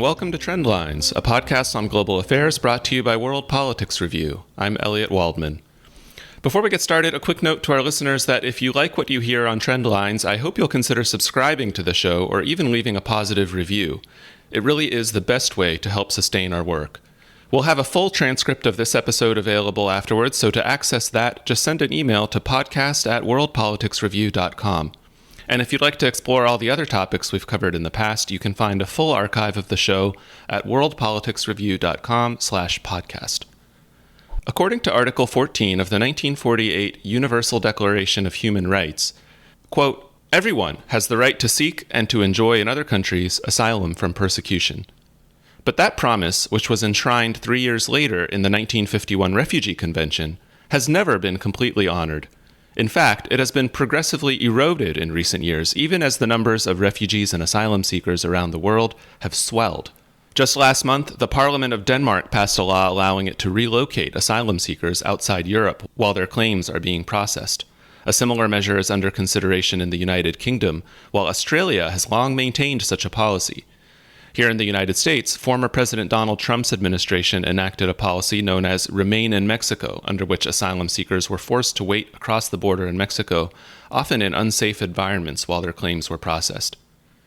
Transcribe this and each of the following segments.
and welcome to Trendlines, a podcast on global affairs brought to you by World Politics Review. I'm Elliot Waldman. Before we get started, a quick note to our listeners that if you like what you hear on Trendlines, I hope you'll consider subscribing to the show or even leaving a positive review. It really is the best way to help sustain our work. We'll have a full transcript of this episode available afterwards, so to access that, just send an email to podcast@worldpoliticsreview.com. And if you'd like to explore all the other topics we've covered in the past, you can find a full archive of the show at worldpoliticsreview.com/podcast. According to Article 14 of the 1948 Universal Declaration of Human Rights, quote, "Everyone has the right to seek and to enjoy in other countries asylum from persecution." But that promise, which was enshrined 3 years later in the 1951 Refugee Convention, has never been completely honored. In fact, it has been progressively eroded in recent years, even as the numbers of refugees and asylum seekers around the world have swelled. Just last month, the Parliament of Denmark passed a law allowing it to relocate asylum seekers outside Europe while their claims are being processed. A similar measure is under consideration in the United Kingdom, while Australia has long maintained such a policy. Here in the United States, former President Donald Trump's administration enacted a policy known as Remain in Mexico, under which asylum seekers were forced to wait across the border in Mexico, often in unsafe environments while their claims were processed.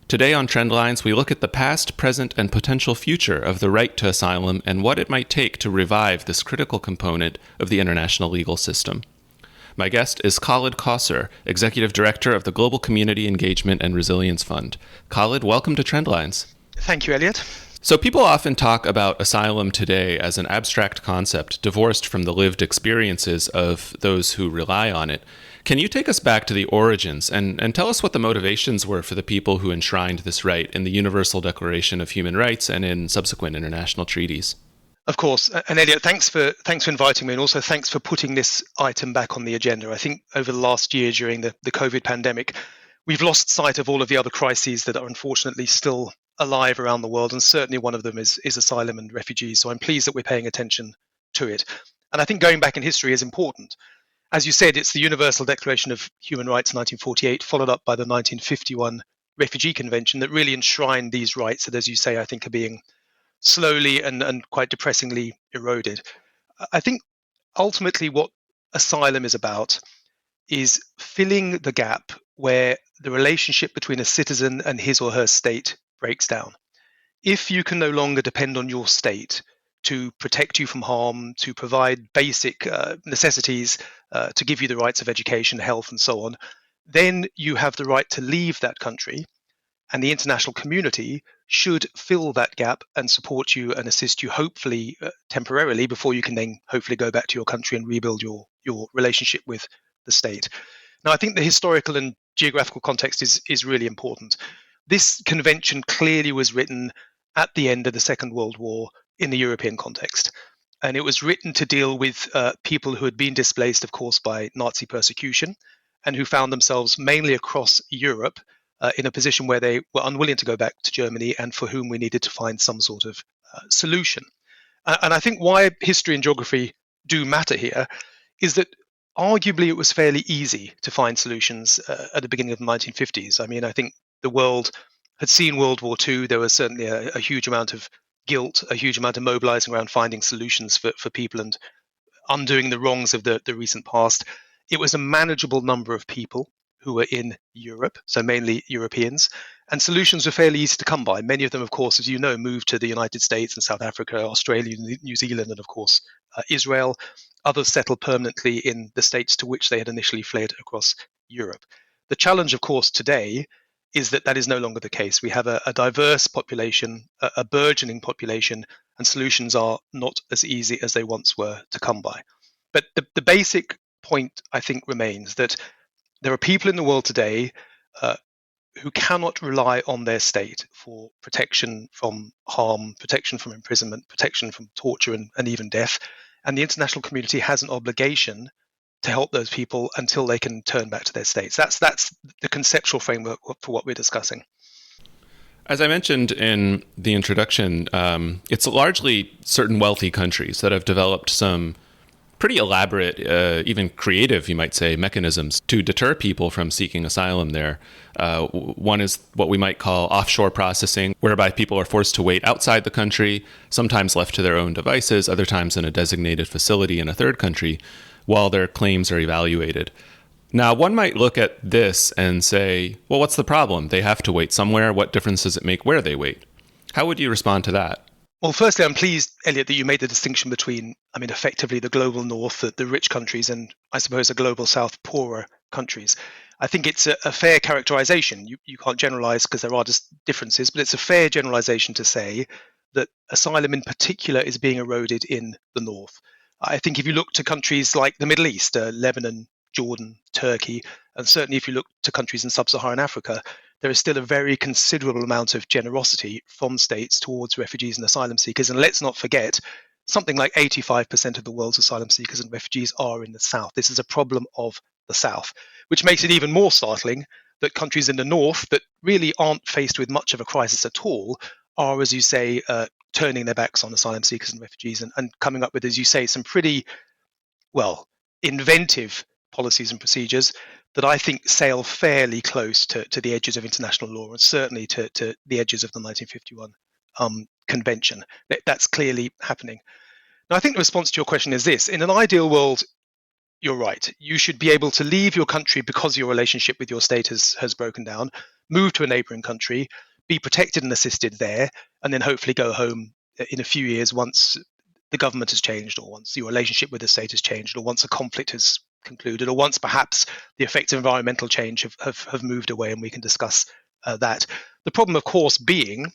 Today on Trendlines, we look at the past, present, and potential future of the right to asylum and what it might take to revive this critical component of the international legal system. My guest is Khalid Kausar, Executive Director of the Global Community Engagement and Resilience Fund. Khalid, welcome to Trendlines. Thank you, Elliot. So people often talk about asylum today as an abstract concept, divorced from the lived experiences of those who rely on it. Can you take us back to the origins and tell us what the motivations were for the people who enshrined this right in the Universal Declaration of Human Rights and in subsequent international treaties? Of course. And Elliot, thanks for inviting me, and also thanks for putting this item back on the agenda. I think over the last year during the COVID pandemic, we've lost sight of all of the other crises that are unfortunately still alive around the world, and certainly one of them is asylum and refugees. So I'm pleased that we're paying attention to it. And I think going back in history is important. As you said, it's the Universal Declaration of Human Rights 1948, followed up by the 1951 Refugee Convention, that really enshrined these rights that, as you say, I think are being slowly and quite depressingly eroded. I think ultimately what asylum is about is filling the gap where the relationship between a citizen and his or her state breaks down. If you can no longer depend on your state to protect you from harm, to provide basic necessities, to give you the rights of education, health, and so on, then you have the right to leave that country, and the international community should fill that gap and support you and assist you, hopefully temporarily, before you can then hopefully go back to your country and rebuild your relationship with the state. Now, I think the historical and geographical context is really important. This convention clearly was written at the end of the Second World War in the European context. And it was written to deal with people who had been displaced, of course, by Nazi persecution, and who found themselves mainly across Europe in a position where they were unwilling to go back to Germany, and for whom we needed to find some sort of solution. And I think why history and geography do matter here is that arguably it was fairly easy to find solutions at the beginning of the 1950s. I mean, I think the world had seen World War II. There was certainly a huge amount of guilt, a huge amount of mobilizing around finding solutions for people and undoing the wrongs of the recent past. It was a manageable number of people who were in Europe, so mainly Europeans, and solutions were fairly easy to come by. Many of them, of course, as you know, moved to the United States and South Africa, Australia, New Zealand, and of course, Israel. Others settled permanently in the states to which they had initially fled across Europe. The challenge, of course, today is that is no longer the case. We have a diverse population, a burgeoning population, and solutions are not as easy as they once were to come by. But the basic point, I think, remains that there are people in the world today who cannot rely on their state for protection from harm, protection from imprisonment, protection from torture and even death. And the international community has an obligation to help those people until they can turn back to their states. That's the conceptual framework for what we're discussing. As I mentioned in the introduction, it's largely certain wealthy countries that have developed some pretty elaborate, even creative, you might say, mechanisms to deter people from seeking asylum there. One is what we might call offshore processing, whereby people are forced to wait outside the country, sometimes left to their own devices, other times in a designated facility in a third country, while their claims are evaluated. Now, one might look at this and say, well, what's the problem? They have to wait somewhere. What difference does it make where they wait? How would you respond to that? Well, firstly, I'm pleased, Elliot, that you made the distinction between, effectively the global north, the rich countries, and I suppose a global south, poorer countries. I think it's a fair characterization. You can't generalize because there are just differences, but it's a fair generalization to say that asylum in particular is being eroded in the north. I think if you look to countries like the Middle East, Lebanon, Jordan, Turkey, and certainly if you look to countries in sub-Saharan Africa, there is still a very considerable amount of generosity from states towards refugees and asylum seekers. And let's not forget, something like 85% of the world's asylum seekers and refugees are in the south. This is a problem of the south, which makes it even more startling that countries in the north that really aren't faced with much of a crisis at all are, as you say, turning their backs on asylum seekers and refugees and coming up with, as you say, some pretty, well, inventive policies and procedures that I think sail fairly close to the edges of international law and certainly to the edges of the 1951 convention. That's clearly happening. Now, I think the response to your question is this. In an ideal world, you're right. You should be able to leave your country because your relationship with your state has broken down, move to a neighboring country, be protected and assisted there, and then hopefully go home in a few years once the government has changed, or once your relationship with the state has changed, or once a conflict has concluded, or once perhaps the effects of environmental change have moved away, and we can discuss that. The problem, of course, being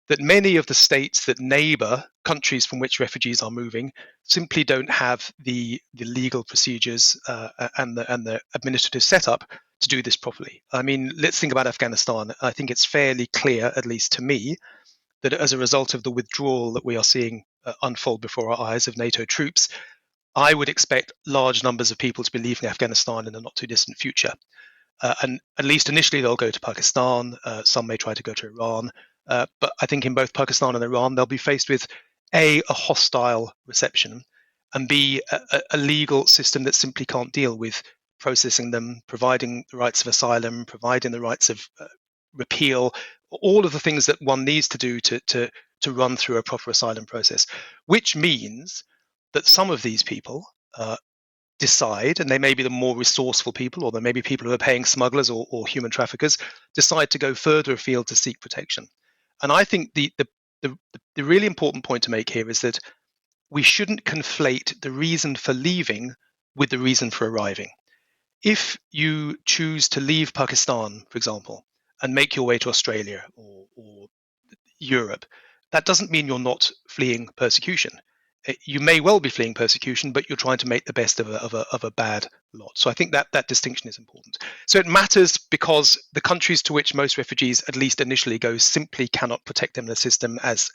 that many of the states that neighbor countries from which refugees are moving simply don't have the legal procedures and the administrative setup to do this properly. I mean, let's think about Afghanistan. I think it's fairly clear, at least to me, that as a result of the withdrawal that we are seeing unfold before our eyes of NATO troops, I would expect large numbers of people to be leaving Afghanistan in the not too distant future. And at least initially, they'll go to Pakistan. Some may try to go to Iran. But I think in both Pakistan and Iran, they'll be faced with a hostile reception, and B, a legal system that simply can't deal with processing them, providing the rights of asylum, providing the rights of repeal, all of the things that one needs to do to run through a proper asylum process, which means that some of these people decide, and they may be the more resourceful people, or there may be people who are paying smugglers or human traffickers, decide to go further afield to seek protection. And I think the really important point to make here is that we shouldn't conflate the reason for leaving with the reason for arriving. If you choose to leave Pakistan, for example, and make your way to Australia or Europe, that doesn't mean you're not fleeing persecution. You may well be fleeing persecution, but you're trying to make the best of a bad lot. So I think that distinction is important. So it matters because the countries to which most refugees, at least initially, go simply cannot protect them in the system as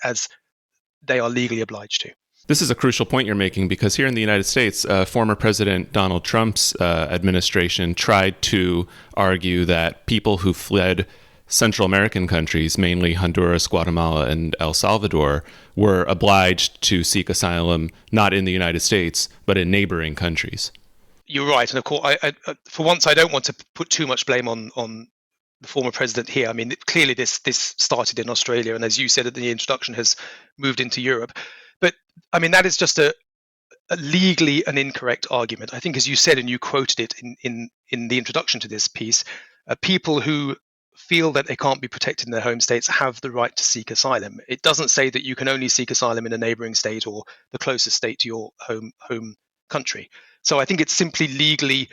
they are legally obliged to. This is a crucial point you're making, because here in the United States, former President Donald Trump's administration tried to argue that people who fled Central American countries, mainly Honduras, Guatemala, and El Salvador, were obliged to seek asylum not in the United States, but in neighboring countries. You're right. And of course, I for once, I don't want to put too much blame on the former president here. I mean, clearly this started in Australia, and as you said at the introduction, has moved into Europe. But I mean, that is just a legally an incorrect argument. I think, as you said, and you quoted it in the introduction to this piece, people who feel that they can't be protected in their home states have the right to seek asylum. It doesn't say that you can only seek asylum in a neighboring state or the closest state to your home country. So I think it's simply legally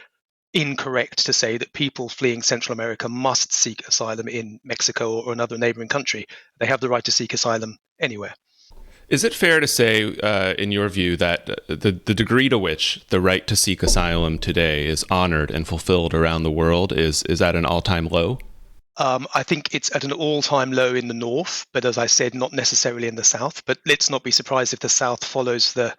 incorrect to say that people fleeing Central America must seek asylum in Mexico or another neighboring country. They have the right to seek asylum anywhere. Is it fair to say, in your view, that the degree to which the right to seek asylum today is honored and fulfilled around the world is at an all-time low? I think it's at an all-time low in the north, but as I said, not necessarily in the south. But let's not be surprised if the south follows the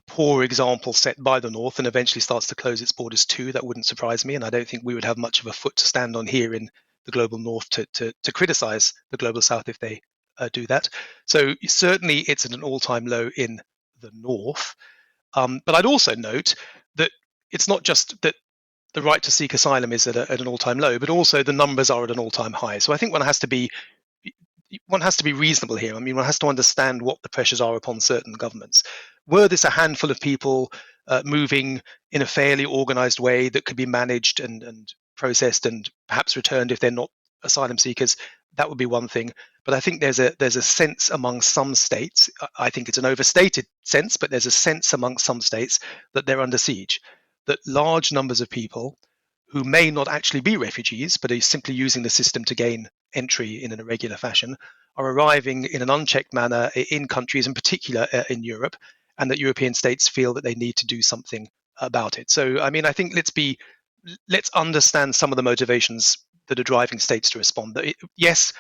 poor example set by the north and eventually starts to close its borders too. That wouldn't surprise me, and I don't think we would have much of a foot to stand on here in the global north to criticize the global south if they do that. So certainly it's at an all-time low in the north. But I'd also note that it's not just that the right to seek asylum is at an all-time low, but also the numbers are at an all-time high. So I think one has to be reasonable here. I mean, one has to understand what the pressures are upon certain governments. Were this a handful of people moving in a fairly organized way that could be managed and processed and perhaps returned if they're not asylum seekers, that would be one thing. But I think there's a sense among some states. I think it's an overstated sense, but there's a sense among some states that they're under siege, that large numbers of people who may not actually be refugees, but are simply using the system to gain entry in an irregular fashion, are arriving in an unchecked manner in countries, in particular in Europe, and that European states feel that they need to do something about it. So, I mean, I think let's understand some of the motivations that are driving states to respond. Yes,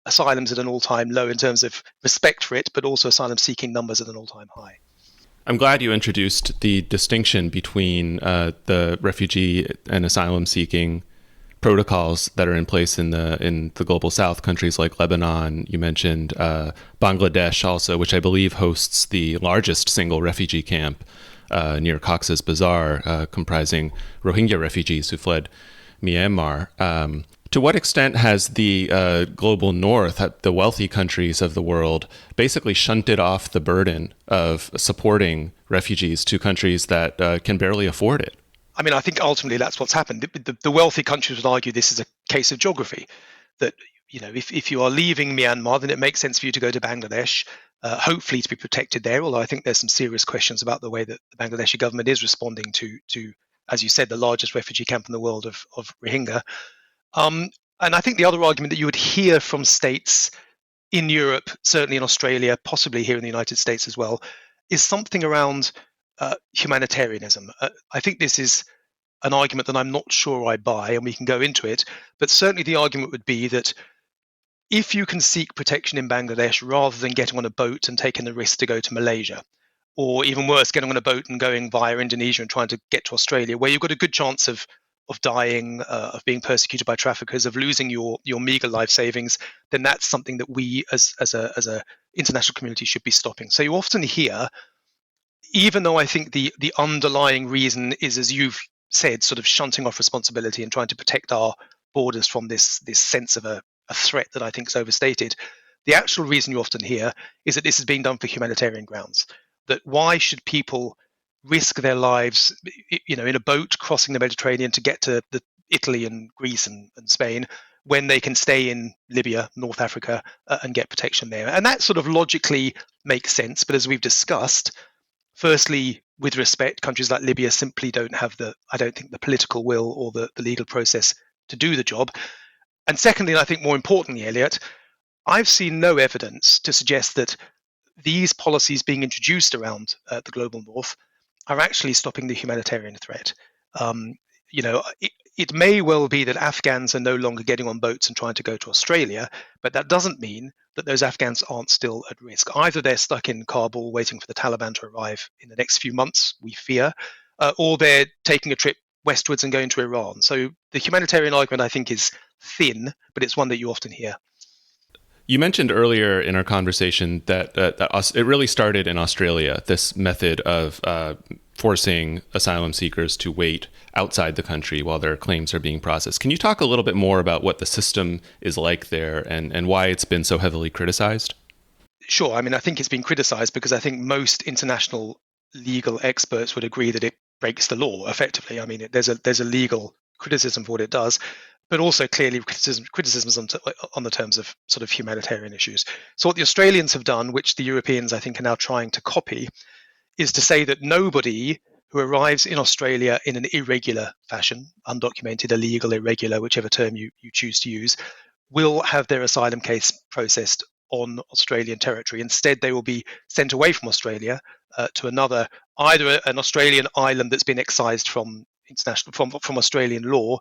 asylum's at an all-time low in terms of respect for it, but also asylum-seeking numbers at an all-time high. I'm glad you introduced the distinction between the refugee and asylum-seeking protocols that are in place in the global south, countries like Lebanon. You mentioned Bangladesh also, which I believe hosts the largest single refugee camp near Cox's Bazar, comprising Rohingya refugees who fled Myanmar. To what extent has the global north, the wealthy countries of the world, basically shunted off the burden of supporting refugees to countries that can barely afford it? I mean, I think ultimately that's what's happened. The wealthy countries would argue this is a case of geography, that if you are leaving Myanmar, then it makes sense for you to go to Bangladesh, hopefully to be protected there, although I think there's some serious questions about the way that the Bangladeshi government is responding to, as you said, the largest refugee camp in the world of Rohingya. And I think the other argument that you would hear from states in Europe, certainly in Australia, possibly here in the United States as well, is something around humanitarianism. I think this is an argument that I'm not sure I buy, and we can go into it, but certainly the argument would be that if you can seek protection in Bangladesh rather than getting on a boat and taking the risk to go to Malaysia, or even worse, getting on a boat and going via Indonesia and trying to get to Australia, where you've got a good chance of dying, of being persecuted by traffickers, of losing your meager life savings, then that's something that we as a international community should be stopping. So you often hear, even though I think the underlying reason is, as you've said, sort of shunting off responsibility and trying to protect our borders from this sense of a threat that I think is overstated, the actual reason you often hear is that this is being done for humanitarian grounds. That why should people risk their lives, in a boat crossing the Mediterranean to get to Italy and Greece and Spain, when they can stay in Libya, North Africa, and get protection there? And that sort of logically makes sense. But as we've discussed, firstly, with respect, countries like Libya simply don't have I don't think, the political will or the legal process to do the job. And secondly, and I think more importantly, Elliot, I've seen no evidence to suggest that these policies being introduced around the global north are actually stopping the humanitarian threat. It may well be that Afghans are no longer getting on boats and trying to go to Australia, but that doesn't mean that those Afghans aren't still at risk. Either they're stuck in Kabul waiting for the Taliban to arrive in the next few months, we fear, or they're taking a trip westwards and going to Iran. So the humanitarian argument, I think, is thin, but it's one that you often hear. You mentioned earlier in our conversation that it really started in Australia, this method of forcing asylum seekers to wait outside the country while their claims are being processed. Can you talk a little bit more about what the system is like there and why it's been so heavily criticized? Sure. I mean, I think it's been criticized because I think most international legal experts would agree that it breaks the law effectively. I mean, there's a legal criticism for what it does, but also clearly criticisms on the terms of sort of humanitarian issues. So what the Australians have done, which the Europeans I think are now trying to copy, is to say that nobody who arrives in Australia in an irregular fashion, undocumented, illegal, irregular, whichever term you choose to use, will have their asylum case processed on Australian territory. Instead, they will be sent away from Australia to another, either an Australian island that's been excised from Australian law,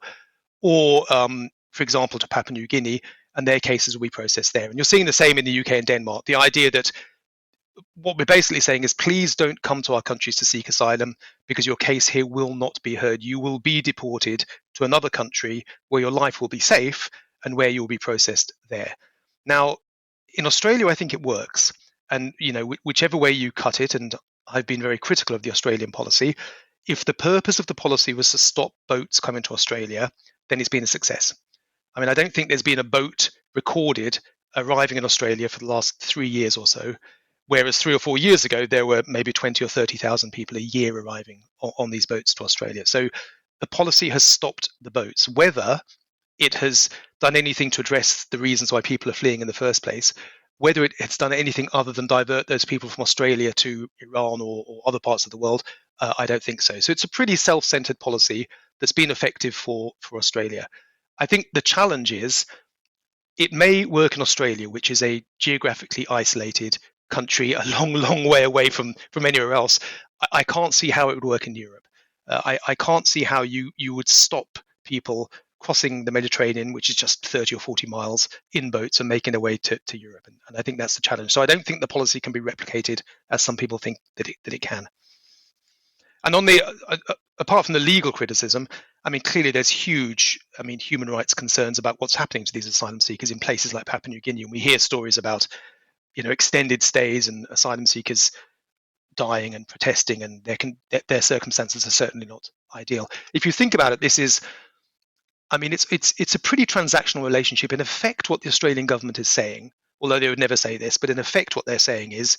or, for example, to Papua New Guinea, and their cases will be processed there. And you're seeing the same in the UK and Denmark. The idea that what we're basically saying is, please don't come to our countries to seek asylum because your case here will not be heard. You will be deported to another country where your life will be safe and where you'll be processed there. Now, in Australia, I think it works. And, whichever way you cut it, and I've been very critical of the Australian policy. If the purpose of the policy was to stop boats coming to Australia, then it's been a success. I mean, I don't think there's been a boat recorded arriving in Australia for the last 3 years or so, whereas 3 or 4 years ago, there were maybe 20 or 30,000 people a year arriving on these boats to Australia. So the policy has stopped the boats. Whether it has done anything to address the reasons why people are fleeing in the first place, whether it's done anything other than divert those people from Australia to Iran or other parts of the world, I don't think so. So it's a pretty self-centered policy that's been effective for Australia. I think the challenge is it may work in Australia, which is a geographically isolated country, a long, long way away from anywhere else. I can't see how it would work in Europe. I can't see how you would stop people crossing the Mediterranean, which is just 30 or 40 miles in boats and making their way to Europe. And I think that's the challenge. So I don't think the policy can be replicated as some people think that it can. And on the apart from the legal criticism, I mean, clearly there's huge, human rights concerns about what's happening to these asylum seekers in places like Papua New Guinea. And we hear stories about, extended stays and asylum seekers dying and protesting, and their circumstances are certainly not ideal. If you think about it, this is, it's a pretty transactional relationship. In effect, what the Australian government is saying, although they would never say this, but in effect, what they're saying is,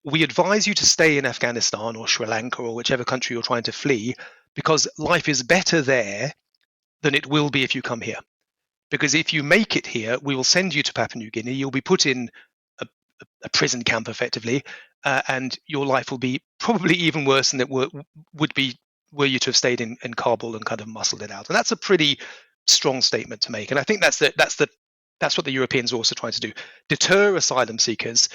we advise you to stay in Afghanistan or Sri Lanka or whichever country you're trying to flee, because life is better there than it will be if you come here. Because if you make it here, we will send you to Papua New Guinea. You'll be put in a prison camp, effectively, and your life will be probably even worse than it would be were you to have stayed in Kabul and kind of muscled it out. And that's a pretty strong statement to make. And I think that's what the Europeans are also trying to do: deter asylum seekers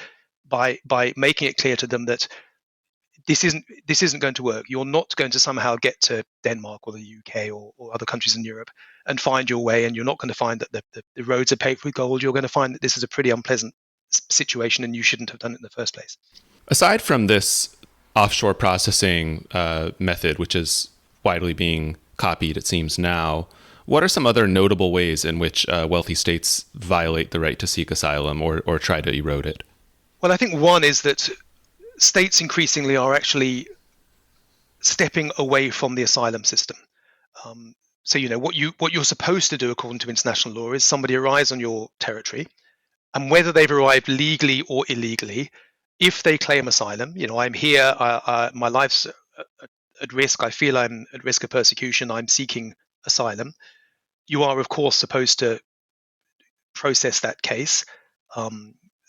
by making it clear to them that this isn't going to work. You're not going to somehow get to Denmark or the UK or other countries in Europe and find your way, and you're not going to find that the roads are paved with gold. You're going to find that this is a pretty unpleasant situation and you shouldn't have done it in the first place. Aside from this offshore processing method, which is widely being copied, it seems now, what are some other notable ways in which wealthy states violate the right to seek asylum or try to erode it? Well, I think one is that states increasingly are actually stepping away from the asylum system. So, what you're supposed to do according to international law is somebody arrives on your territory, and whether they've arrived legally or illegally, if they claim asylum, I'm here, my life's at risk, I feel I'm at risk of persecution, I'm seeking asylum, you are, of course, supposed to process that case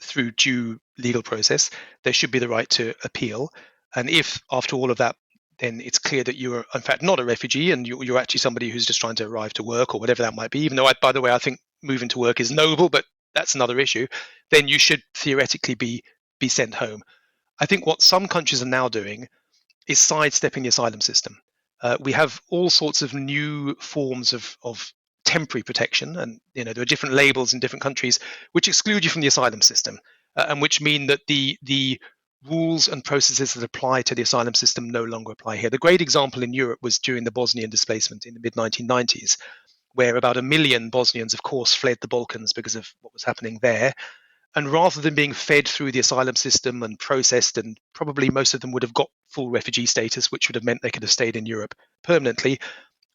through due legal process. There should be the right to appeal. And if, after all of that, then it's clear that you are, in fact, not a refugee and you're actually somebody who's just trying to arrive to work or whatever that might be, even though, by the way, I think moving to work is noble, but that's another issue, then you should theoretically be sent home. I think what some countries are now doing is sidestepping the asylum system. We have all sorts of new forms of temporary protection, and there are different labels in different countries which exclude you from the asylum system, and which mean that the rules and processes that apply to the asylum system no longer apply here. The great example in Europe was during the Bosnian displacement in the mid-1990s, where about 1 million Bosnians, of course, fled the Balkans because of what was happening there. And rather than being fed through the asylum system and processed, and probably most of them would have got full refugee status, which would have meant they could have stayed in Europe permanently,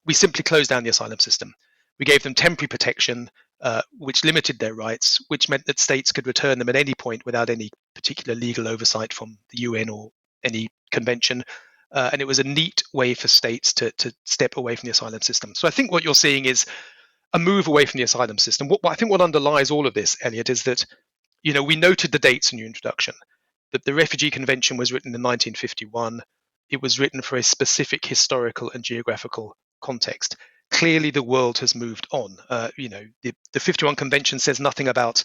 we simply closed down the asylum system. We gave them temporary protection, which limited their rights, which meant that states could return them at any point without any particular legal oversight from the UN or any convention. And it was a neat way for states to step away from the asylum system. So I think what you're seeing is a move away from the asylum system. I think what underlies all of this, Elliot, is that we noted the dates in your introduction. That the Refugee Convention was written in 1951. It was written for a specific historical and geographical context. Clearly, the world has moved on. The 51 Convention says nothing about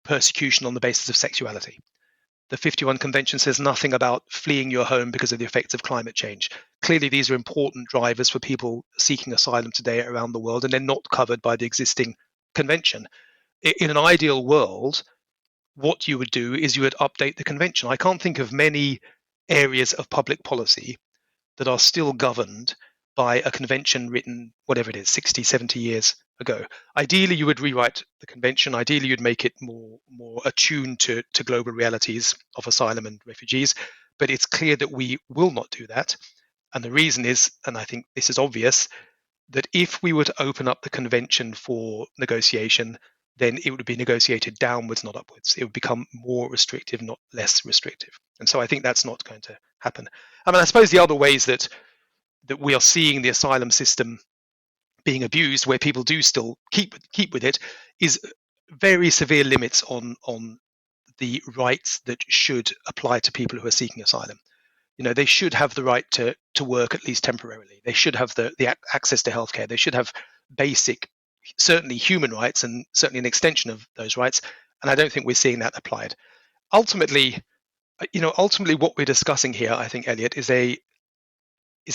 persecution on the basis of sexuality. The 51 Convention says nothing about fleeing your home because of the effects of climate change. Clearly, these are important drivers for people seeking asylum today around the world, and they're not covered by the existing convention. In an ideal world, what you would do is you would update the convention. I can't think of many areas of public policy that are still governed by a convention written, whatever it is, 60, 70 years ago. Ideally, you would rewrite the convention. Ideally, you'd make it more attuned to global realities of asylum and refugees. But it's clear that we will not do that. And the reason is, and I think this is obvious, that if we were to open up the convention for negotiation, then it would be negotiated downwards, not upwards. It would become more restrictive, not less restrictive. And so I think that's not going to happen. I mean, I suppose the other ways that we are seeing the asylum system being abused, where people do still keep with it, is very severe limits on the rights that should apply to people who are seeking asylum. They should have the right to work, at least temporarily. They should have the access to healthcare. They should have basic, certainly human rights, and certainly an extension of those rights. And I don't think we're seeing that applied. Ultimately, what we're discussing here, I think, Elliot, is a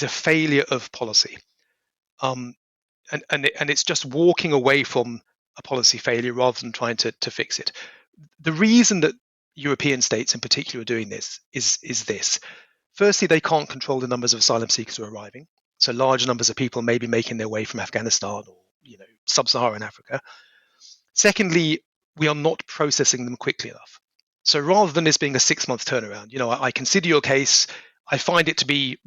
failure of policy. And it's just walking away from a policy failure rather than trying to fix it. The reason that European states in particular are doing this is this. Firstly, they can't control the numbers of asylum seekers who are arriving. So large numbers of people may be making their way from Afghanistan or sub-Saharan Africa. Secondly, we are not processing them quickly enough. So rather than this being a 6-month turnaround, I consider your case, I find it to be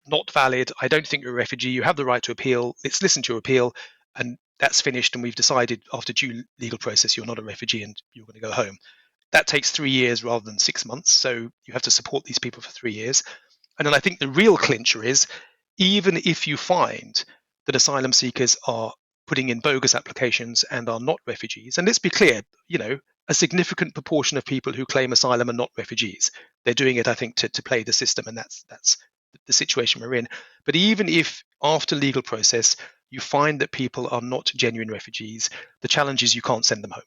not valid, I don't think you're a refugee, you have the right to appeal, let's listen to your appeal, and that's finished, and we've decided after due legal process you're not a refugee and you're going to go home. That takes 3 years rather than 6 months, so you have to support these people for 3 years. And then I think the real clincher is, even if you find that asylum seekers are putting in bogus applications and are not refugees, and let's be clear, a significant proportion of people who claim asylum are not refugees. They're doing it, I think, to play the system, and that's the situation we're in. But even if after legal process you find that people are not genuine refugees, the challenge is you can't send them home.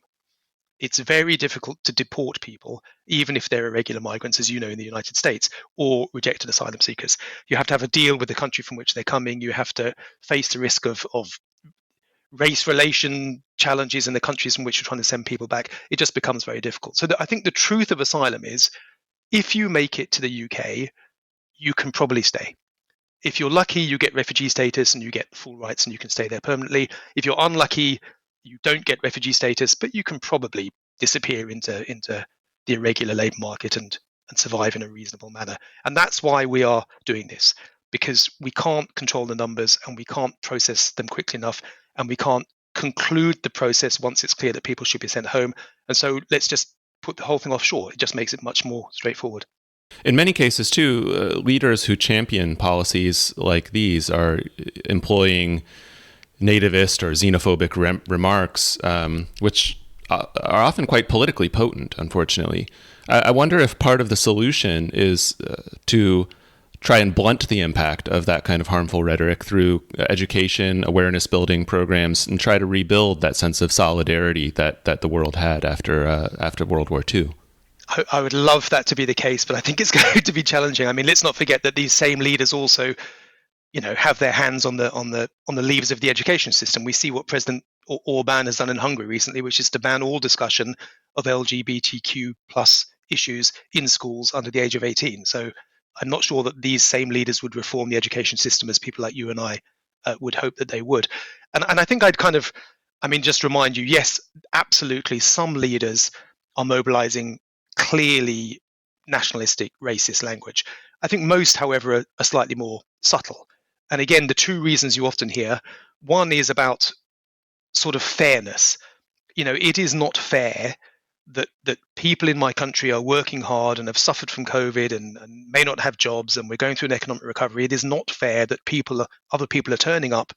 It's very difficult to deport people, even if they're irregular migrants, as you know, in the United States, or rejected asylum seekers. You have to have a deal with the country from which they're coming. You have to face the risk of race relation challenges in the countries from which you're trying to send people back. It just becomes very difficult. So I think the truth of asylum is, if you make it to the UK, you can probably stay. If you're lucky, you get refugee status and you get full rights and you can stay there permanently. If you're unlucky, you don't get refugee status, but you can probably disappear into the irregular labour market and survive in a reasonable manner. And that's why we are doing this, because we can't control the numbers and we can't process them quickly enough, and we can't conclude the process once it's clear that people should be sent home. And so let's just put the whole thing offshore. It just makes it much more straightforward. In many cases, too, leaders who champion policies like these are employing nativist or xenophobic remarks, which are often quite politically potent, unfortunately. I wonder if part of the solution is to try and blunt the impact of that kind of harmful rhetoric through education, awareness building programs, and try to rebuild that sense of solidarity that the world had after World War II. I would love that to be the case, but I think it's going to be challenging. I mean, let's not forget that these same leaders also, have their hands on the levers of the education system. We see what President Orban has done in Hungary recently, which is to ban all discussion of LGBTQ plus issues in schools under the age of 18. So I'm not sure that these same leaders would reform the education system as people like you and I would hope that they would. And I think I'd just remind you, yes, absolutely, some leaders are mobilizing clearly nationalistic, racist language. I think most, however, are slightly more subtle. And again, the two reasons you often hear, one is about sort of fairness. It is not fair that people in my country are working hard and have suffered from COVID and may not have jobs, and we're going through an economic recovery. It is not fair that other people are turning up,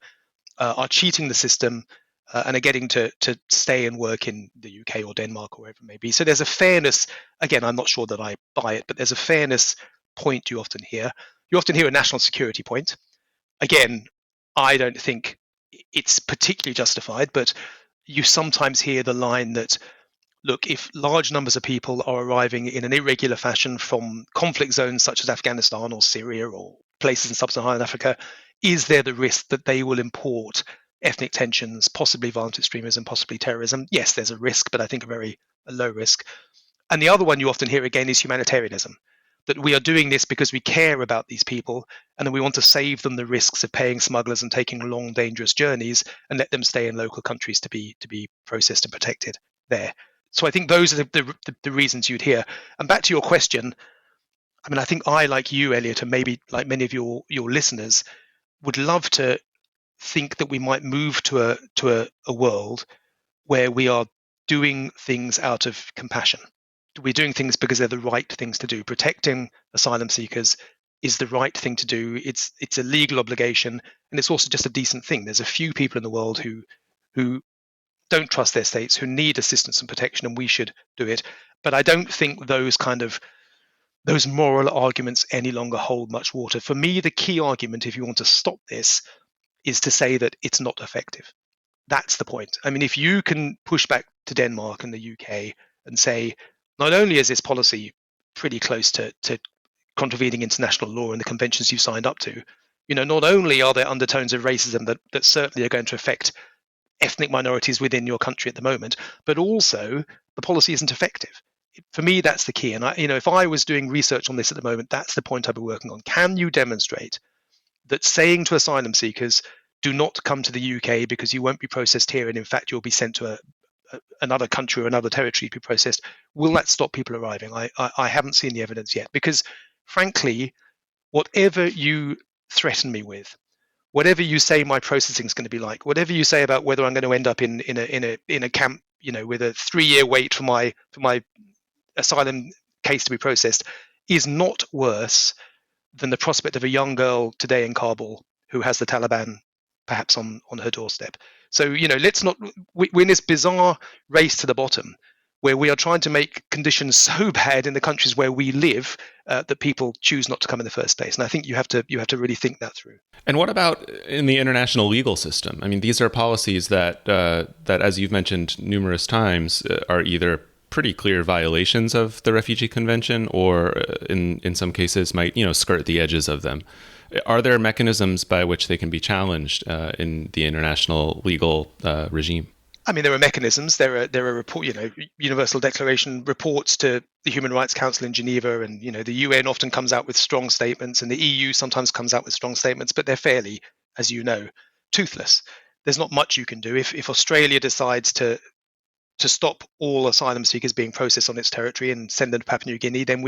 are cheating the system, and are getting to stay and work in the UK or Denmark or wherever it may be. So there's a fairness. Again, I'm not sure that I buy it, but there's a fairness point you often hear. You often hear a national security point. Again, I don't think it's particularly justified, but you sometimes hear the line that, look, if large numbers of people are arriving in an irregular fashion from conflict zones such as Afghanistan or Syria or places in sub-Saharan Africa, is there the risk that they will import ethnic tensions, possibly violent extremism, possibly terrorism? Yes, there's a risk, but I think a very low risk. And the other one you often hear again is humanitarianism. that we are doing this because we care about these people, and then we want to save them the risks of paying smugglers and taking long, dangerous journeys, and let them stay in local countries to be processed and protected there. So I think those are the reasons you'd hear. And back to your question, I mean, I think I, like you, Elliot, and maybe like many of your listeners, would love to think that we might move to a world where we are doing things out of compassion. We're doing things because they're the right things to do. Protecting asylum seekers is the right thing to do. It's a legal obligation, and it's also just a decent thing. There's a few people in the world who don't trust their states, who need assistance and protection, and we should do it. But I don't think those moral arguments any longer hold much water. For me, the key argument, if you want to stop this, is to say that it's not effective. That's the point. I mean, if you can push back to Denmark and the UK and say, not only is this policy pretty close to contravening international law and the conventions you've signed up to, not only are there undertones of racism that certainly are going to affect ethnic minorities within your country at the moment, but also the policy isn't effective. For me, that's the key. And if I was doing research on this at the moment, that's the point I'd be working on. Can you demonstrate that saying to asylum seekers, do not come to the UK because you won't be processed here, and in fact you'll be sent to another country or another territory to be processed, will that stop people arriving? I haven't seen the evidence yet, because frankly, whatever you threaten me with, whatever you say my processing is going to be like, whatever you say about whether I'm going to end up in a camp, with a 3-year wait for my asylum case to be processed, is not worse than the prospect of a young girl today in Kabul who has the Taliban perhaps on her doorstep. So, let's not, we're in this bizarre race to the bottom where we are trying to make conditions so bad in the countries where we live that people choose not to come in the first place. And I think you have to really think that through. And what about in the international legal system? I mean, these are policies that, as you've mentioned numerous times, are either pretty clear violations of the Refugee Convention, or in some cases might skirt the edges of them. Are there mechanisms by which they can be challenged in the international legal regime? I mean, there are mechanisms. There are report, Universal Declaration reports to the Human Rights Council in Geneva, and the UN often comes out with strong statements, and the EU sometimes comes out with strong statements, but they're fairly, as you know, toothless. There's not much you can do. If Australia decides to stop all asylum seekers being processed on its territory and send them to Papua New Guinea, then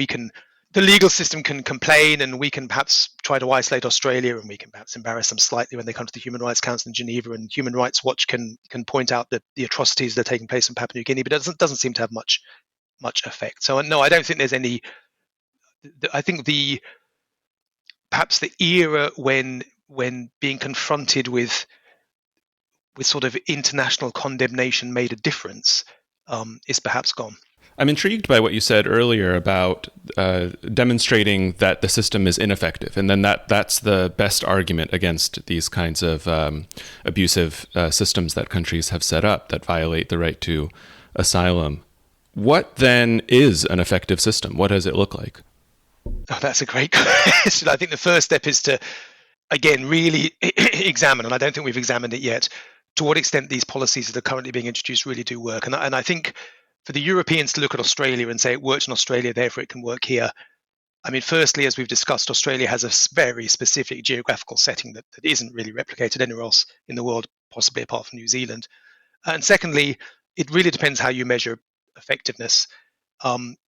the legal system can complain, and we can perhaps try to isolate Australia, and we can perhaps embarrass them slightly when they come to the Human Rights Council in Geneva, and Human Rights Watch can point out the atrocities that are taking place in Papua New Guinea, but it doesn't seem to have much effect. So no, I don't think there's any. I think perhaps the era when being confronted with sort of international condemnation made a difference is perhaps gone. I'm intrigued by what you said earlier about demonstrating that the system is ineffective, and then that's the best argument against these kinds of abusive systems that countries have set up that violate the right to asylum. What then is an effective system? What does it look like? Oh, that's a great question. I think the first step is to, again, really examine, and I don't think we've examined it yet, to what extent these policies that are currently being introduced really do work. And I think for the Europeans to look at Australia and say it works in Australia, therefore it can work here. I mean, firstly, as we've discussed, Australia has a very specific geographical setting that isn't really replicated anywhere else in the world, possibly apart from New Zealand. And secondly, it really depends how you measure effectiveness.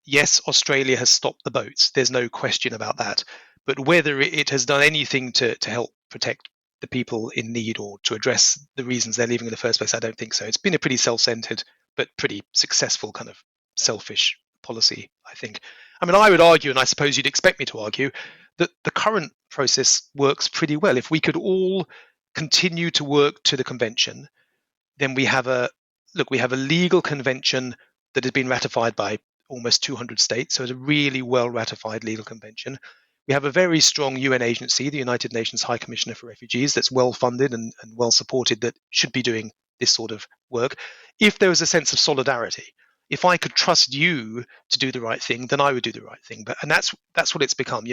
Yes, Australia has stopped the boats. There's no question about that. But whether it has done anything to help protect the people in need or to address the reasons they're leaving in the first place, I don't think so. It's been a pretty self-centered but pretty successful kind of selfish policy, I think. I mean, I would argue, and I suppose you'd expect me to argue, that the current process works pretty well. If we could all continue to work to the convention, then we have a legal convention that has been ratified by almost 200 states, so it's a really well ratified legal convention. We have a very strong UN agency, the United Nations High Commissioner for Refugees, that's well funded and well supported, that should be doing this sort of work. If there was a sense of solidarity, if I could trust you to do the right thing, then I would do the right thing. And that's what it's become.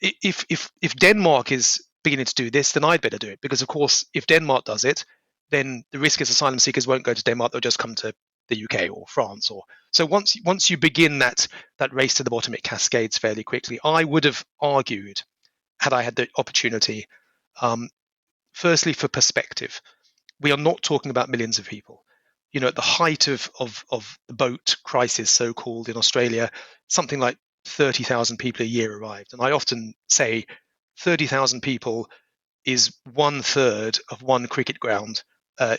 If Denmark is beginning to do this, then I'd better do it, because of course, if Denmark does it, then the risk is asylum seekers won't go to Denmark; they'll just come to the UK or France. Or so once you begin that race to the bottom, it cascades fairly quickly. I would have argued, had I had the opportunity, firstly for perspective, we are not talking about millions of people. At the height of the boat crisis, so-called, in Australia, something like 30,000 people a year arrived. And I often say 30,000 people is 1/3 of one cricket ground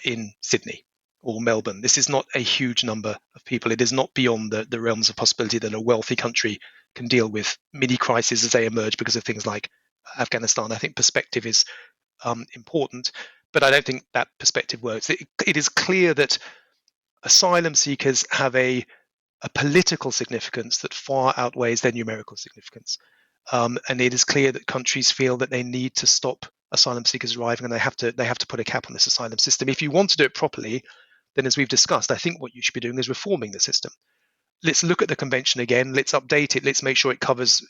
in Sydney or Melbourne. This is not a huge number of people. It is not beyond the realms of possibility that a wealthy country can deal with mini crises as they emerge because of things like Afghanistan. I think perspective is important, but I don't think that perspective works. It is clear that asylum seekers have a political significance that far outweighs their numerical significance. And it is clear that countries feel that they need to stop asylum seekers arriving, and they have to put a cap on this asylum system. If you want to do it properly, then, as we've discussed, I think what you should be doing is reforming the system. Let's look at the convention again. Let's update it. Let's make sure it covers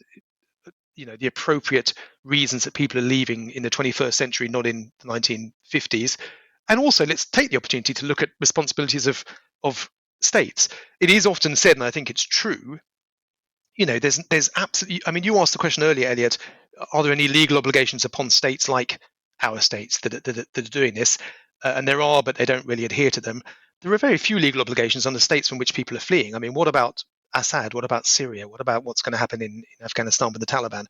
the appropriate reasons that people are leaving in the 21st century, not in the 1950s. And also, let's take the opportunity to look at responsibilities of states. It is often said, and I think it's true, there's absolutely, you asked the question earlier, Elliot, are there any legal obligations upon states like our states that are doing this? And there are, but they don't really adhere to them. There are very few legal obligations on the states from which people are fleeing. What about Assad? What about Syria? What about what's going to happen in Afghanistan with the Taliban?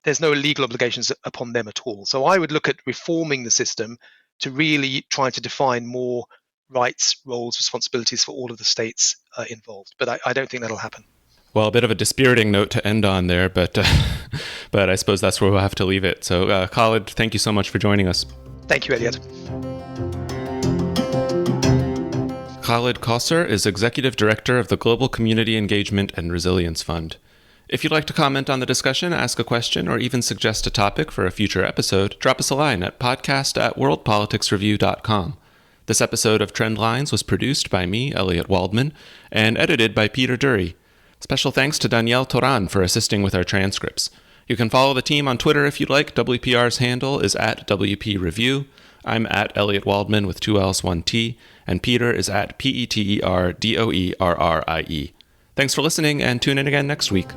There's no legal obligations upon them at all. So I would look at reforming the system to really try to define more rights, roles, responsibilities for all of the states involved. But I don't think that'll happen. Well, a bit of a dispiriting note to end on there, but I suppose that's where we'll have to leave it. So, Khalid, thank you so much for joining us. Thank you, Elliot. Khalid Kausar is Executive Director of the Global Community Engagement and Resilience Fund. If you'd like to comment on the discussion, ask a question, or even suggest a topic for a future episode, drop us a line at podcast@worldpoliticsreview.com. This episode of Trend Lines was produced by me, Elliot Waldman, and edited by Peter Dury. Special thanks to Danielle Toran for assisting with our transcripts. You can follow the team on Twitter if you'd like. WPR's handle is @WPReview. I'm @Elliot Waldman with 2 L's, 1 T, and Peter is @PeterDoerrie. Thanks for listening, and tune in again next week.